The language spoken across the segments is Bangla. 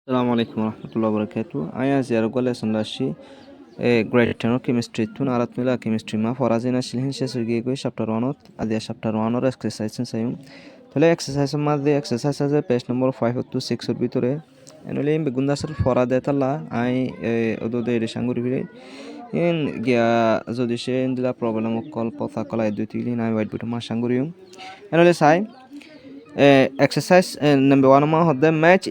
Assalamu alaikum warahmatullahi wabarakatuh. Aya ziyara gwala sandashi grade 10 chemistry tun arat mila chemistry ma forazina shilhin shesugi go chapter 1 adia chapter 1 or exercise sayum. Tole exercise ma de exercise as page number 5 to 6 or bitore. Enole begunda sir forade talla ai odo de reshanguri bire. In gya zodishe indila problem kol potha kola edutili na white but ma shangurium. Enole sai exercise number 1 ma hodde match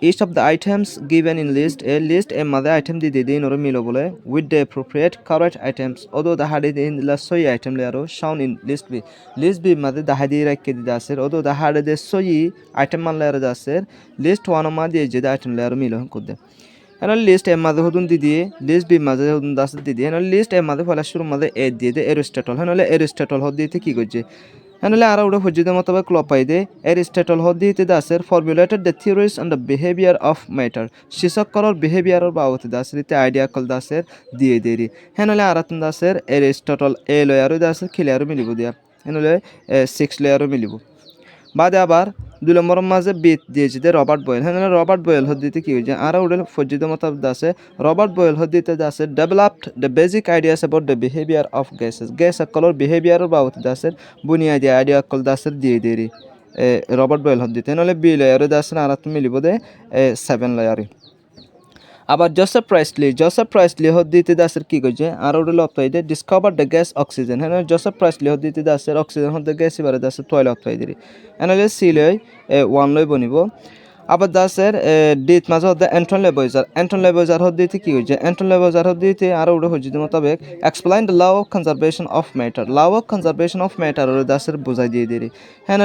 each of the items given in list a mother item di didi noro milo bole with the appropriate correct items although the hadi in la soy item le aro shown in list b mother the hadi rakke di daser although the hadi de soy item man le aro daser list 1 ma di je item le aro milo kodde and list a mother hodun di die list b mother hodun daser di die and list a mother fala shuru mother a di de aristotle and aristotle hoddi te ki gojje Henole ara ude hojjide motobe klopaide Aristotle hoddite daser formulated the theories on the behavior of matter shishak koror behavior or bawte daser ite idea kol daser diye deri henole aratun daser Aristotle a layer daser clear milibu dia henole 6 layer milibu বাদে আবার 2 নম্বর মাঝে বিট দিয়েছে যে রবার্ট বয়েল হ্যাঁ রবার্ট বয়েল হদ্দিতে কি হয়েছে আর উডেল ফজিদ মোতাবেক আছে রবার্ট বয়েল হদ্দিতে আছে developed the basic ideas about the behaviour of gases gas colour behaviour বাবদ আছে বুনিয়াদি আইডিয়া কল দাসের দিয়ে দেরি রবার্ট বয়েল হদ্দিতে নহলে বি লেয়ারে দাসের আর তুমি মিলিব দে 7 লেয়ারে আবার জোসেফ প্রাইসলি হদ্দিতে দাসের কি কইছে আর উডেল অপতাইদে ডিসকভার দ্য গ্যাস অক্সিজেন হ্যাঁ জোসেফ প্রাইসলি হদ্দিতে দাসের অক্সিজেন হদ্দে গ্যাস এবারে দাসের টয়লেট অপতাইদেরি এনলে সি লই 1 লই বনিব আবার দাসের ডিত মাঝে হদ্দে এন্টন লেবয়জার হদ্দিতে কি কইছে এন্টন লেবয়জার হদ্দিতে আর উডে হজ্জিতে মোতাবেক explain the law of conservation of matter ওর দাসের বুঝাই দিয়ে দেরি হ্যাঁ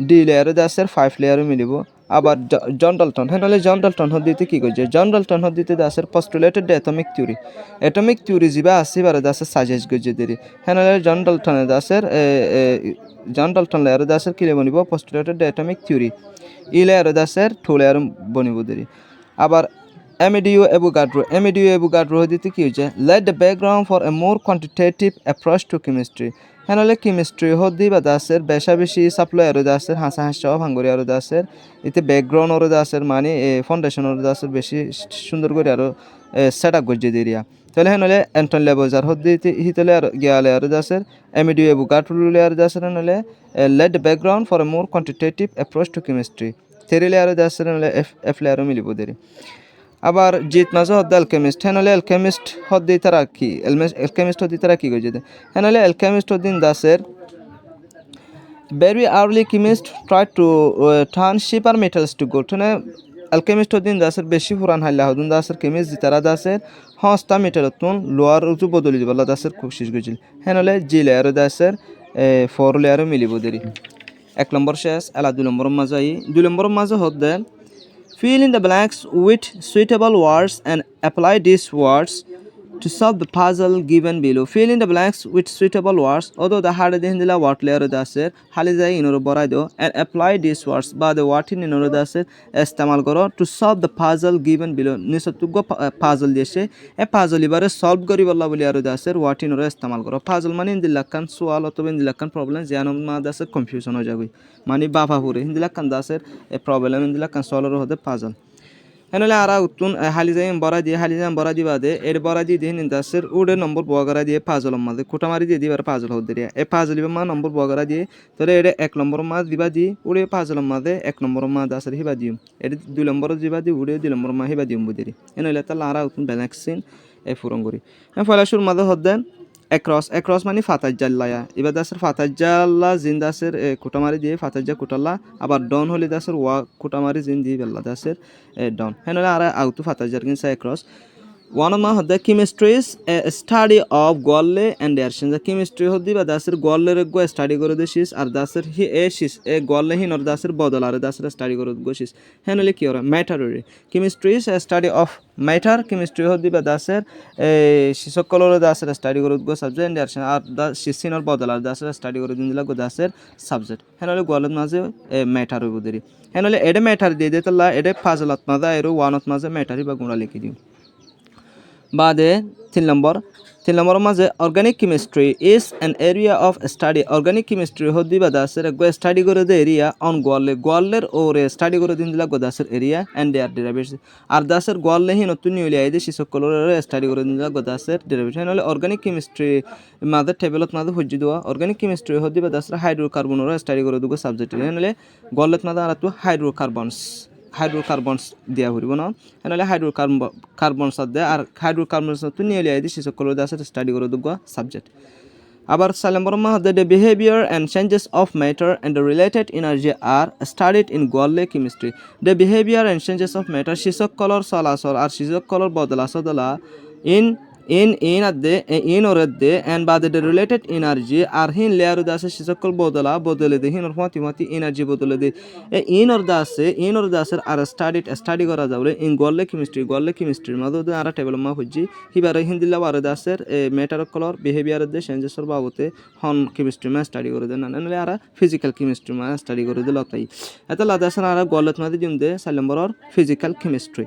ডি লেয়ার দাসের 5 লেয়ারও মিলিব আবার জন ডাল্টন জন ডাল্টন হদ্দিতে কি কইছে জন ডাল্টন হদ্দিতে দাসের পস্টুলেটেড অ্যাটমিক থিওরি জিবা আসিবারে দাসের সাজেস্ট গজে দেরি হেনলে জন ডাল্টন লেয়ার দাসের কি বনিব পস্টুলেটেড অ্যাটমিক থিওরি ই লেয়ার দাসের টু লেয়ার বনিব দেরি আবার এমিডিও এভোগাড্রো হদ্দিতে কি হয়েছে let the background for a more quantitative approach to chemistry হেনলে কেমিস্ট্রি হদ্দি বা দাসের বেশি সাপ্লাই আর দাসের হাসা ভাঙ্গরি আর দাসের এতে ব্যাকগ্রাউন্ড আর দাসের মানে ফাউন্ডেশন আর দাসের বেশি সুন্দর করে আরো সেট আপ গজ্জে দিরিয়া তাহলে হেনলে এন্টন লেবজার হদ্দি হিতলে আর গিয়ালে আর দাসের এমিডিও এভোগাড্রো আর দাসের হেনলে let the background for a more quantitative approach to chemistry থেরি লেয়ার দাসের হেনলে এফ লেয়ার মিলিব দেরি আবার জিত মাঝে হদ্দে অ্যালকেমিস্ট হেনলে অ্যালকেমিস্ট হদ্দি তারা কি অ্যালকেমিস্ট হদ্দি তারা কি গজে হেনলে অ্যালকেমিস্ট হদ্দিন দাসের very early chemists tried to turn cheaper metals to gold মানে অ্যালকেমিস্ট হদ্দিন দাসের বেশি পুরান হাইলা হদুন দাসের কেমিস্ট তারা দাসের হস্তা মেটালতুন লোয়ার উঁচু বদলি দিবলা দাসের কোশিশ গজিল হেনলে জি লেয়ার দাসের 4 লেয়ারও মিলিব দেরি 1 নম্বর শেষ এলা 2 নম্বর মাঝে হদ্দে fill in the blanks with suitable words and apply these words to solve the puzzle given below. Fill in the blanks with suitable words. Although the hard hindila word layer daser halizai inoro borai do and apply these words ba the word in inoro daser istemal koro to solve the puzzle given below. Nisotuggo puzzle deshe e puzzle ibare solve kori bolla boli aro daser word inoro istemal koro. Puzzle mane indilakkan soal otoba indilakkan problem jano ma daser confusion ho jagoi. Mani baba hure indilakkan daser e problem indilakkan solve hode puzzle. Hanle আরা উত্তুন হালিজাইম বরা দি বাদে এর বরা দি দিন দাসের উড়ে নম্বর বগারা দিয়ে পাজল মাদে কোটামারি দিয়ে দিবার পাজল হদ দিয়া এ পাজল মা নম্বর বগারা দিয়ে তরে এর 1 নম্বর মা দিবা দি উড়ে পাজল মাদে 1 নম্বর মা দাসের হিবা দিম এর 2 নম্বর দিবা দি উড়ে 2 নম্বর মা হিবা দিম বুদিরি হেনলে তা আরা উত্তুন ব্যালেন্সিন এ ফুরঙ্গরি ফলাশুর মাদে হদ্দেন across মানে ফাতাজ্জাল্লায়া এবার দাসের ফাতাজ্জাল্লা জিন দাসের কোটামারি দিয়ে ফাতাজ্জা কোটাল্লা আবার ডন হলি দাসের ওয়া কোটামারি জিন দিয়ে বেল্লা দাসের ডন হেনলে আর আউটু ফাতাজ্জার কিনসা across one of the chemistry is a study of golle and reaction the chemistry hodi ba dasir golle re go study kore desis ar dasir hi esis e golle hi nor dasir bodol ar dasir study kore gosis henole ki ora matter chemistry is a study of matter chemistry hodi ba dasir e sisokol re dasir study kore go subject and reaction ar da sisin or bodol ar dasir study kore dindila go dasir subject henole golle maze matter boderi henole ede matter de detalla ede fazalat maza ero one of maze matter ba guna likhi diu বাদে 3 তিন নম্বর মাঝে organic chemistry is an area of study organic chemistry হদি বা দাসের এক স্টাডি করে দে এরিয়া অন গোয়ালের ওরে স্টাডি করে দিন দিলা গোদাসের এরিয়া অ্যান্ড দেয়ার ডেরিভেটিভস আর দাসের গোয়ালে হি নতুন নিউলি আইদে শিসকলর স্টাডি করে দিন দিলা গোদাসের ডেরিভেটিভ হলে অর্গানিক কেমিস্ট্রি মাঝে টেবিলত মাঝে হজ্জি দেওয়া অর্গানিক কেমিস্ট্রি হদি বা দাসের হাইড্রোকার্বনের স্টাডি করে দুগো সাবজেক্ট হলে গোয়ালত মাঝে আর হাইড্রোকার্বনস দিয়া হইব না এনালে হাইড্রোকার্বনস দে আর হাইড্রোকার্বনস তো নিয়ে লিয়ে দিছি সকল দাসে স্টাডি করে দুগা সাবজেক্ট আবার 4 নম্বর মধ্যে the behavior and changes of matter and the related energy are studied in Golle chemistry the behavior and changes of matter শিসকলর চলাচল আর শিসকলর বদলাচলা in or at the and by the related energy are hin layer dase শিসকল বদলে দে হিন মতি এনার্জি বদলে দে in or dase are study করা যাবে in Golle chemistry মধ্যে আর টেবিল মা হজ্জি হিবারে হিন্দিলা বারে দাসের ম্যাটার কলর বিহেভিয়ার দে চেঞ্জেসর বাবতে হন কেমিস্ট্রি মা স্টাডি করে দেন নালে আর ফিজিক্যাল কেমিস্ট্রি মা স্টাডি করে দিল তাই এত লাদাসন আর গলত মাদি দিম দে 4 নম্বর ফিজিক্যাল কেমিস্ট্রি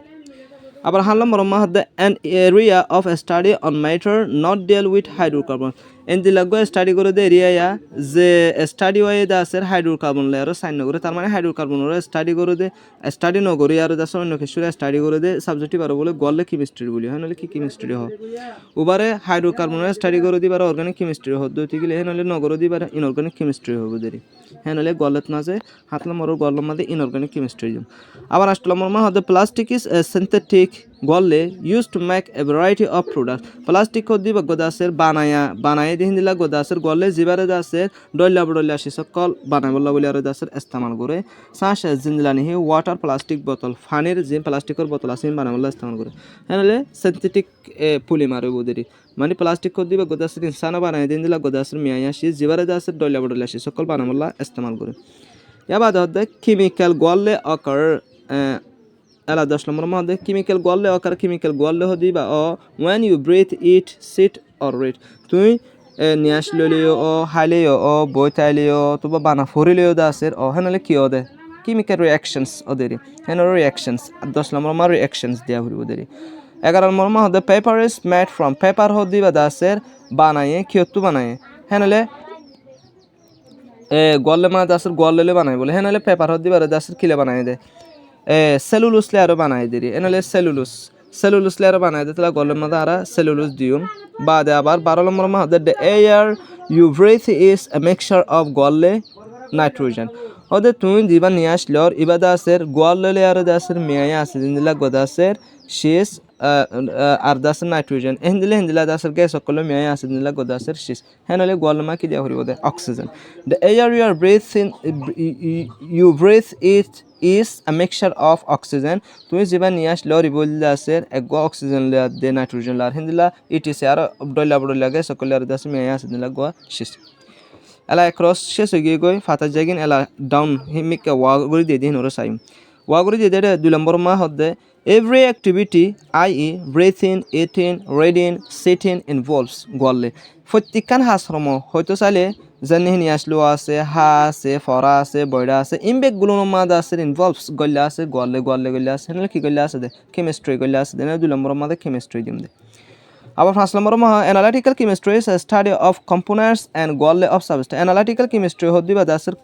আবার হাল্লা মরমা হদ্দে an area of study on matter not deal with hydrocarbon এন দিলাগো স্টাডি করে দে এরিয়া যে স্টাডি ওয়ে দাসের হাইড্রোকার্বন লেয়ার সাইন করে তার মানে হাইড্রোকার্বনের স্টাডি করে দে স্টাডি নগরি আর দাস অন্য কিছু স্টাডি করে দে সাবজেক্টিভ আর বলে গলে কেমিস্ট্রি বলি হয় নালে কি কেমিস্ট্রি হ উবারে হাইড্রোকার্বনের স্টাডি করে দিবার অর্গানিক কেমিস্ট্রি হদ্দ তিগলে হেনলে নগর দিবার ইনঅর্গানিক কেমিস্ট্রি হবে দেরি হেনলে গলত মাঝে হাতলা মর গলম মাঝে ইনঅর্গানিক কেমিস্ট্রি আবার আসলাম মা হদ্দে প্লাস্টিক ইজ সিনথেটিক গলে use to make a variety of product plastic দিবা গোদাসের বানায় দিন দিলা গোদাসের গলে জিবারে দাসের ডল্লা সকল বানাই বললা বলে আর দাসের ইস্তেমাল করে সাস জিনদিলা নিহি ওয়াটার প্লাস্টিক বোতল ফানির যে প্লাস্টিকের বোতল আছে বানাই বললা ইস্তেমাল করে হলে সিনথেটিক পলিমার বদেরি মানে প্লাস্টিক দিবা গোদাসের ইনসানা বানাই দিন দিলা গোদাসের মিয়াই আসি জিবারে দাসের ডল্লা সকল বানাই বললা ইস্তেমাল করে ইয়াবাদ হদ্দে কেমিক্যাল গলে অকার এলা 10 নম্বর মধ্যে কেমিক্যাল গলে অকার কেমিক্যাল গলে হদিবা ও when you breathe eat sit or read তুই নিয়াস ললিও ও হাইলিও ও বইতাইলিও তুবা বানা ফরিলিও দাসের ও হেনলে কি ওদে কেমিক্যাল রিঅ্যাকশনস ওদেরি হেনর রিঅ্যাকশনস 10 নম্বর মা রিঅ্যাকশনস দিয়া হইব ওদেরি 11 নম্বর মধ্যে paper is made from paper হদিবা দাসের বানায়ে কিয়তু বানায়ে হেনলে গলে মা দাসের গলে বানাই বলে হেনলে পেপার হদিবা দাসের কিলে বানাই দে সেলুলোস লেয়ার বানাই দিরি এনলে সেলুলোস লেয়ার বানাই দে তাহলে গলের মধ্যে আর সেলুলোস দিউম বাদে আবার 12 নম্বর মধ্যে the air you breathe is a mixture of গলে নাইট্রোজেন ওদে তুই দিবা নিয়ে আসলর ইবাদাসের গলে লেয়ার দাসের মিয়া আছে দিলা গদাসের শেষ আর দাসের নাইট্রোজেন হিন্দিলা দাসের গ্যাস সকল মিয়া আছে দিলা গদাসের শেষ হেনলে গলমা কি দিয়া হরিব দে oxygen the air you breathe is a mixture of oxygen তুই যেবা নিয়ে আসলে রিবল দাসের এক অক্সিজেন লেয়ার দে নাইট্রোজেন লেয়ার হিন্দিলা ইটিসি আর ডলা লাগে সকল লেয়ার দাস মিয়া আছে দিলা গো শেষ এলা ক্রস শেষ হয়ে গই ফাতা জাগিন এলা ডাউন হিমিক ওয়াগরি দিয়ে দিন ওর সাইম ওয়াগরি দিয়ে দে 2 নম্বর মা হদে every activity i.e. breathing eating reading sitting involves গলে প্রত্যেকখান হাসরম হয়তো চাইলে জানি নিয়ে আসলো আছে হা আছে ফরা আছে বয়রা আছে ইমবেকগুলোর মাঝে আছে ইনভলভস গলে আছে গলে আছে নাহলে কি গলে আছে দে কেমিস্ট্রি গলে আছে দে 2 নম্বর মাঝে কেমিস্ট্রি দিম দে আবার 5 নম্বর মা analytical chemistry is study of components and গলে অফ সাবস্টেন্স অ্যানালিটিক্যাল কেমিস্ট্রি হদিবা দাসের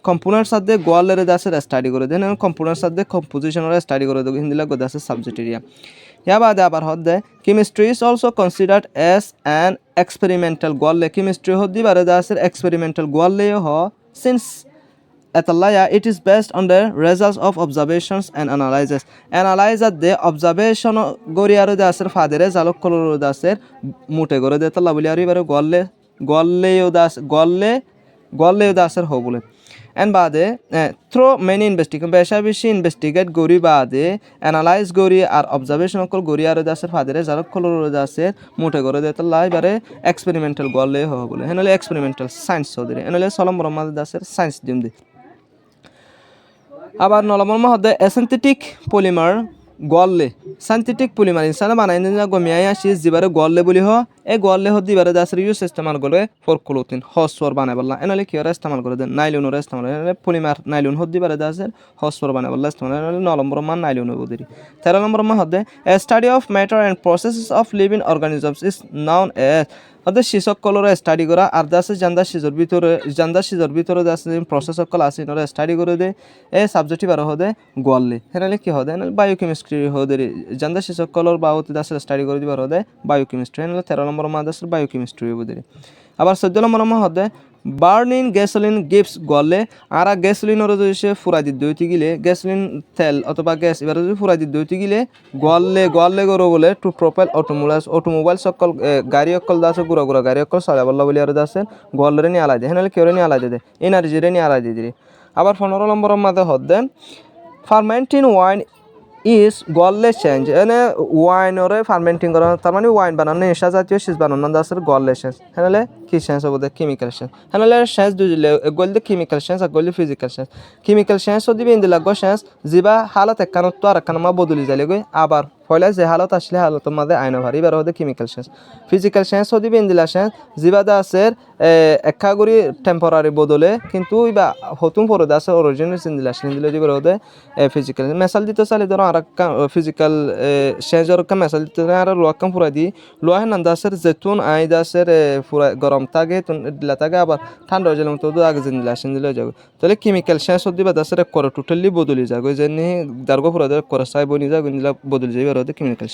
কম্পোনেন্টস আদে গোয়ালের দাসের স্টাডি করে দেন কম্পোনেন্টস আদে কম্পোজিশনের স্টাডি করে দেন হিন্দিলা গো দাসের সাবজেক্ট এরিয়া ইয়া বাদে আবার হদে chemistry is also considered as an experimental গোয়ালে কেমিস্ট্রি হদিবারে দাসের এক্সপেরিমেন্টাল গোয়ালে হ সিন্স এতাল্লায়া it is based on the results of observations and analyser the observation গরিয়ার দাসের ফাদেরে জালক কলর দাসের মুটে করে দে তাল্লা বলি আর এবারে গলে দাসের হো বলে and বাদে through many investigation বেশি ইনভেস্টিগেট গরি বাদে অ্যানালাইজ গরি আর অবজারভেশন কল গরি আর দাসের ফাদেরে জালক কলর দাসের মুটে করে দে তাল্লা এবারে এক্সপেরিমেন্টাল গলে হো বলে হেনলে এক্সপেরিমেন্টাল সায়েন্স হদরে হেনলে সলম ব্রহ্মাদ দাসের সায়েন্স দিম দে আবার 9 নম্বর মধ্যে সিনথেটিক পলিমার গলে সিনথেটিক পলিমার ইনসান বানাই না গমিয়া আসি জিবারে গলে বলি হ এ গোয়ালে হদি বারে দাসের ইউজ ইস্তেমাল করে ফর ক্লোথিং হসফর বানাবল্লা এনালে কি ওরা ইস্তেমাল করে দেন নাইলুনের ইস্তেমাল এনালে পলিমার নাইলুন হদি বারে দাসের হসফর বানাবল্লা ইস্তেমাল এনালে 9 নম্বর মান নাইলুন বদিরি 13 নম্বর মান হদে a study of matter and processes of living organisms is known as হদে শিশক কলরে স্টাডি করা আর দাসে জান্দা সিজর ভিতরে দাসে প্রসেস সকল আছে নরে স্টাডি করে দে এ সাবজেক্টিভ আর হদে গোয়ালে এনালে কি হদে বায়োকেমিস্ট্রি হদে জান্দা শিশক কলর বাউতে দাসে স্টাডি করে দিবার হদে বায়োকেমিস্ট্রি এনালে 13 নম্বর মান দাসের বায়োকেমিস্ট্রি বদিরি আবার 14 নম্বর মান হদে বার্নিং গ্যাসোলিন গিভস গলে আর গ্যাসোলিনের যদি সে ফুরাই দিতে হইতে গেলে গ্যাসোলিন তেল অথবা গ্যাস এবার যদি ফুরাই দিতে হইতে গেলে গলে গরো বলে টু প্রোপাইল অটোমোবাইল সকল গাড়ি অকল দাসে গুড়া গুড়া গাড়ি অকল সারা বল্লা বলি আর দাসে গলরে নিয়ে আলাই দেয় হ্যাঁ কেউ নিয়ে আলাই দে এনার্জিরে নিয়ে আলাই দিয়ে আবার 15 নম্বরের মাঝে হদ্দেন ফার্মেন্টিং ওয়াইন ইজ গলে চেঞ্জ এনে ওয়াইনরে ফার্মেন্টিং করা তার মানে ওয়াইন বানানো নেশা জাতীয় সিজ বানানো দাসের গলে চেঞ্জ হ্যাঁ কি চেঞ্জ হবো দে কেমিক্যাল চেঞ্জ হ্যাঁ চেঞ্জ দুজিলে গললে কেমিক্যাল চেঞ্জ আর গললে ফিজিক্যাল চেঞ্জ কেমিক্যাল চেঞ্জ দিবে ইন্দি লাগো চেঞ্জ যিবা হালত একখানত তো আর একখান মা বদলি যাইলে গই আবার পয়লা যে হালত আসলে হালতের মাঝে আইন ভারি বের হতে কেমিক্যাল চেঞ্জ ফিজিক্যাল চেঞ্জ দিবে ইন্দিলা চেঞ্জ যিবা দাসের একাগুড়ি টেম্পোরারি বদলে কিন্তু ইবা হতুম পরে দাসের অরিজিনাল ইন্দিলা ইন্দিলা দিবে হতে ফিজিক্যাল মেসাল দিতে চালে ধরো আর ফিজিক্যাল চেঞ্জর কা মেসাল দিতে আর লোয়া কাম পুরা দি লোয়া হেন দাসের যেতুন আই দাসের পুরা গরম থাকে তুন দিলা থাকে আবার ঠান্ডা হয়ে গেলে তো আগে জিন্দিলা সিন্দিলা যাবে তাহলে কেমিক্যাল চেঞ্জ দিবা দাসের করে টোটালি বদলি যাবে যেনি দার্গো পুরা করে সাই বনি যাবে বদলি যাবে আর কেমিক্যাল